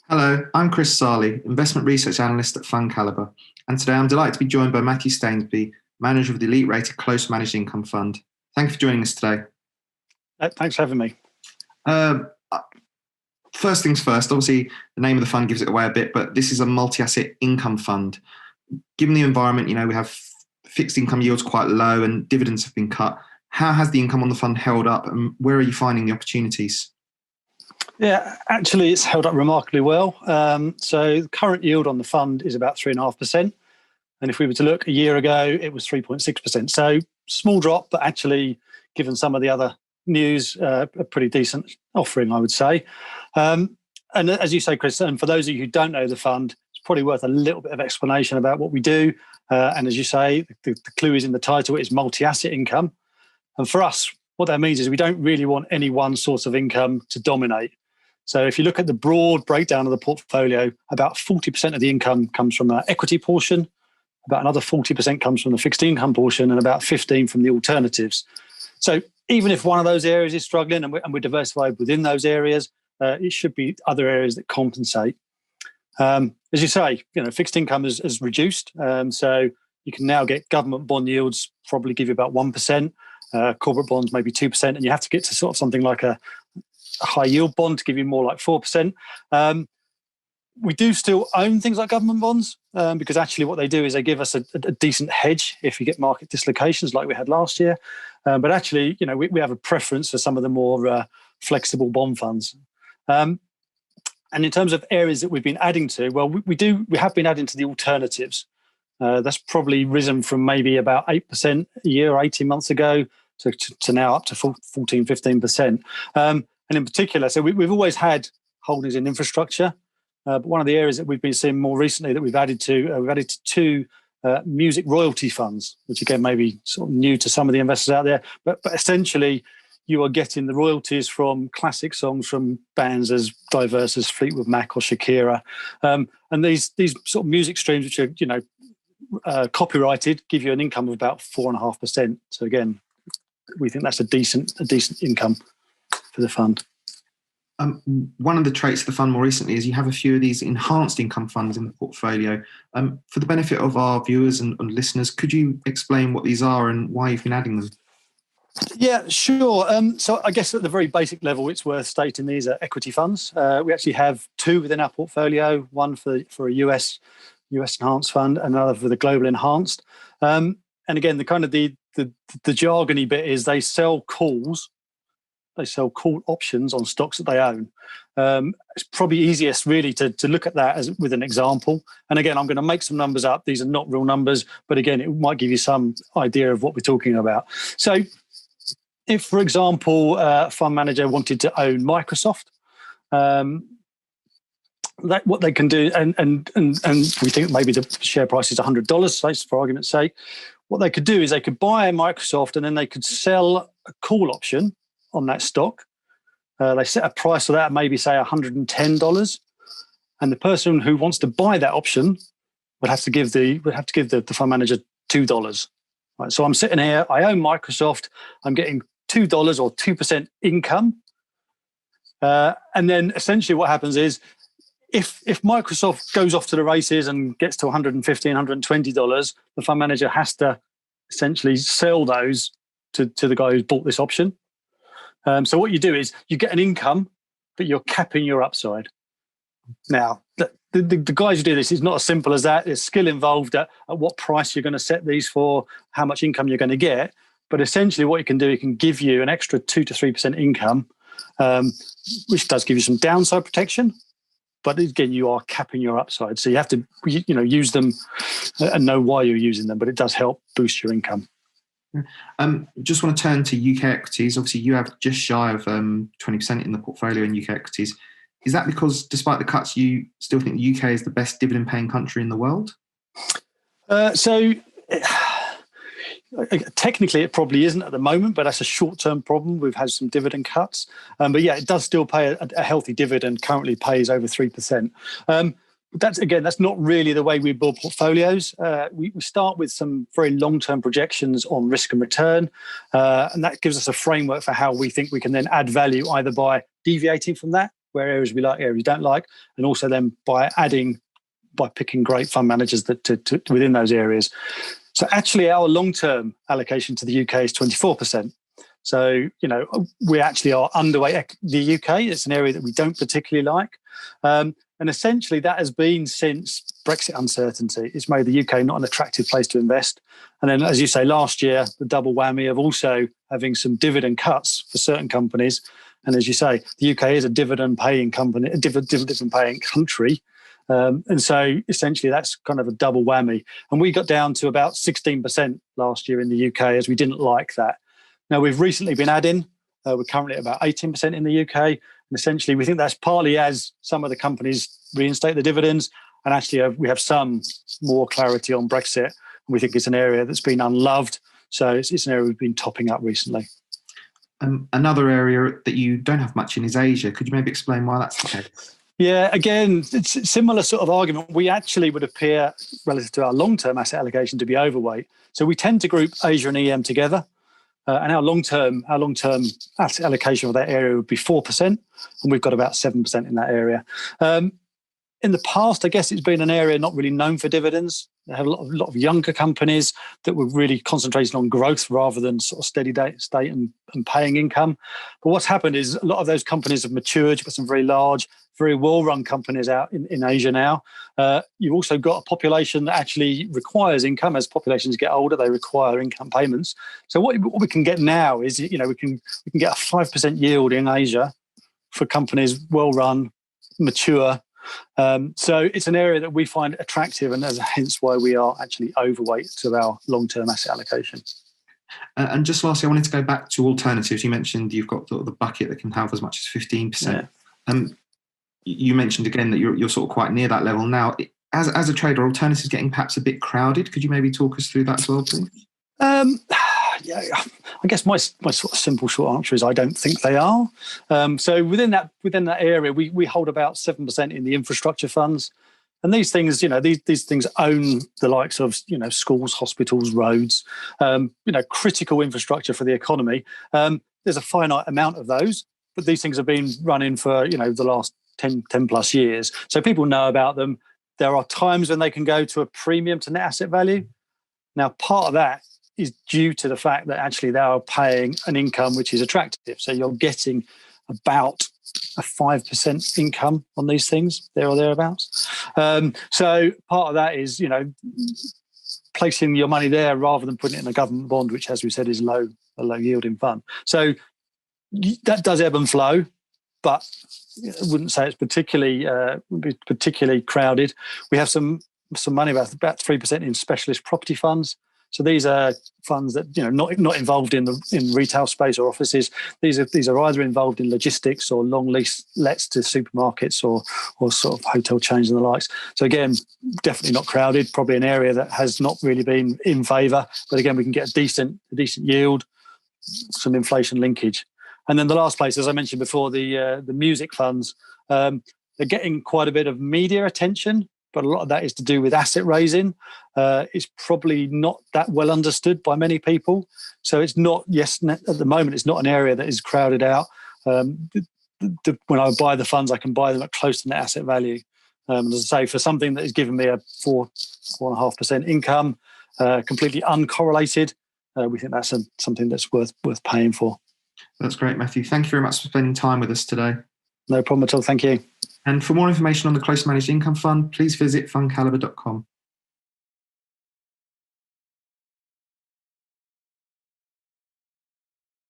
Hello, I'm Chris Sarley, Investment Research Analyst at Fund Calibre, and today I'm delighted to be joined by Matthew Stanesby, Manager of the Elite Rated Close Managed Income Fund. Thank you for joining us today. Thanks for having me. First things first, obviously the name of the fund gives it away a bit, but this is a multi-asset income fund. Given the environment, we have fixed income yields quite low and dividends have been cut. How has the income on the fund held up, and where are you finding the opportunities? Yeah, actually, it's held up remarkably well. So the current yield on the fund is about 3.5%. And if we were to look a year ago, it was 3.6%. So small drop, but actually, given some of the other news, a pretty decent offering, I would say. And as you say, Chris, and for those of you who don't know the fund, it's probably worth a little bit of explanation about what we do. And as you say, the clue is in the title, it's multi-asset income. And for us, what that means is we don't really want any one source of income to dominate. So if you look at the broad breakdown of the portfolio, about 40% of the income comes from the equity portion, about another 40% comes from the fixed income portion, and about 15% from the alternatives. So even if one of those areas is struggling and we're diversified within those areas, it should be other areas that compensate. As you say, fixed income has reduced. So you can now get government bond yields probably give you about 1%, corporate bonds maybe 2%, and you have to get to sort of something like a high yield bond to give you more like 4%. We do still own things like government bonds because actually what they do is they give us a decent hedge if you get market dislocations like we had last year. But actually, we have a preference for some of the more flexible bond funds. And in terms of areas that we've been adding to, well, we have been adding to the alternatives. That's probably risen from maybe about 8% a year or 18 months ago to now up to 14, 15%. And in particular, so we've always had holdings in infrastructure, but one of the areas that we've been seeing more recently that we've added to two music royalty funds, which again may be sort of new to some of the investors out there, but essentially you are getting the royalties from classic songs from bands as diverse as Fleetwood Mac or Shakira, and these sort of music streams which are copyrighted give you an income of about 4.5%. So again, we think that's a decent income for the fund. One of the traits of the fund more recently is you have a few of these enhanced income funds in the portfolio. For the benefit of our viewers and listeners, could you explain what these are and why you've been adding them? Yeah, sure. So I guess at the very basic level, it's worth stating these are equity funds. We actually have two within our portfolio, one for a US enhanced fund, and another for the global enhanced. And again, the jargony bit is they sell calls. They sell call options on stocks that they own. It's probably easiest really to look at that as with an example. And again, I'm going to make some numbers up. These are not real numbers, but again, it might give you some idea of what we're talking about. So if, for example, a fund manager wanted to own Microsoft, what they can do, and we think maybe the share price is $100, for argument's sake, what they could do is they could buy a Microsoft and then they could sell a call option on that stock. They set a price for that, maybe say $110, and the person who wants to buy that option would have to give the fund manager $2. Right, so I'm sitting here, I own Microsoft, I'm getting $2 or 2% income, and then essentially what happens is if Microsoft goes off to the races and gets to $115, $120, the fund manager has to essentially sell those to the guy who's bought this option. So what you do is you get an income, but you're capping your upside. Now, the guys who do this is not as simple as that. There's skill involved at what price you're going to set these for, how much income you're going to get. But essentially what you can do, it can give you an extra 2 to 3% income, which does give you some downside protection. But again, you are capping your upside. So you have to use them and know why you're using them, but it does help boost your income. Just want to turn to UK equities. Obviously, you have just shy of 20% in the portfolio in UK equities. Is that because, despite the cuts, you still think the UK is the best dividend-paying country in the world? Technically, it probably isn't at the moment, but that's a short-term problem. We've had some dividend cuts. But yeah, it does still pay a healthy dividend, currently pays over 3%. That's not really the way we build portfolios. We start with some very long-term projections on risk and return, and that gives us a framework for how we think we can then add value, either by deviating from that where areas we like, areas we don't like, and also then by picking great fund managers to within those areas. So actually our long-term allocation to the UK is 24%. So, we actually are underweight the UK. It's an area that we don't particularly like. And essentially that has been since Brexit uncertainty. It's made the UK not an attractive place to invest. And then, as you say, last year, the double whammy of also having some dividend cuts for certain companies. And as you say, the UK is a dividend-paying company, a dividend-paying country. And so essentially that's kind of a double whammy. And we got down to about 16% last year in the UK as we didn't like that. Now, we've recently been adding. We're currently at about 18% in the UK. And essentially, we think that's partly as some of the companies reinstate the dividends. And actually, we have some more clarity on Brexit. And we think it's an area that's been unloved. So it's an area we've been topping up recently. Another area that you don't have much in is Asia. Could you maybe explain why that's the case? Yeah, again, it's a similar sort of argument. We actually would appear, relative to our long-term asset allocation, to be overweight. So we tend to group Asia and EM together. And our long-term asset allocation for that area would be 4%, and we've got about 7% in that area. In the past, I guess it's been an area not really known for dividends. They have a lot of younger companies that were really concentrating on growth rather than sort of steady state and paying income. But what's happened is a lot of those companies have matured. You've got some very large, very well-run companies out in Asia now. You've also got a population that actually requires income. As populations get older, they require income payments. So what we can get now is, we can get a 5% yield in Asia for companies well-run, mature. So it's an area that we find attractive, and hence why we are actually overweight to our long-term asset allocation. And just lastly, I wanted to go back to alternatives. You mentioned you've got the bucket that can have as much as 15%. Yeah. You mentioned again that you're sort of quite near that level now. As a trader, alternatives getting perhaps a bit crowded. Could you maybe talk us through that as well, please? Yeah, I guess my sort of simple short answer is I don't think they are. So within that area, we hold about 7% in the infrastructure funds, and these things, these things own the likes of schools, hospitals, roads, critical infrastructure for the economy. There's a finite amount of those, but these things have been running for the last 10 plus years, so people know about them. There are times when they can go to a premium to net asset value. Now, part of that is due to the fact that actually they are paying an income which is attractive. So you're getting about a 5% income on these things, there or thereabouts. So part of that is, placing your money there rather than putting it in a government bond, which, as we said, is a low yielding fund. So that does ebb and flow, but I wouldn't say it's particularly crowded. We have some money, about 3% in specialist property funds. So these are funds that not involved in retail space or offices. These are either involved in logistics or long lease lets to supermarkets or sort of hotel chains and the likes. So again, definitely not crowded. Probably an area that has not really been in favour. But again, we can get a decent yield, some inflation linkage. And then the last place, as I mentioned before, the music funds, they're getting quite a bit of media attention, but a lot of that is to do with asset raising. It's probably not that well understood by many people. So it's not, at the moment, it's not an area that is crowded out. When I buy the funds, I can buy them at close to net asset value. As I say, for something that is giving me a 4.5% income, completely uncorrelated, we think that's something that's worth paying for. That's great, Matthew. Thank you very much for spending time with us today. No problem at all. Thank you. And for more information on the Close Managed Income Fund, please visit fundcalibre.com.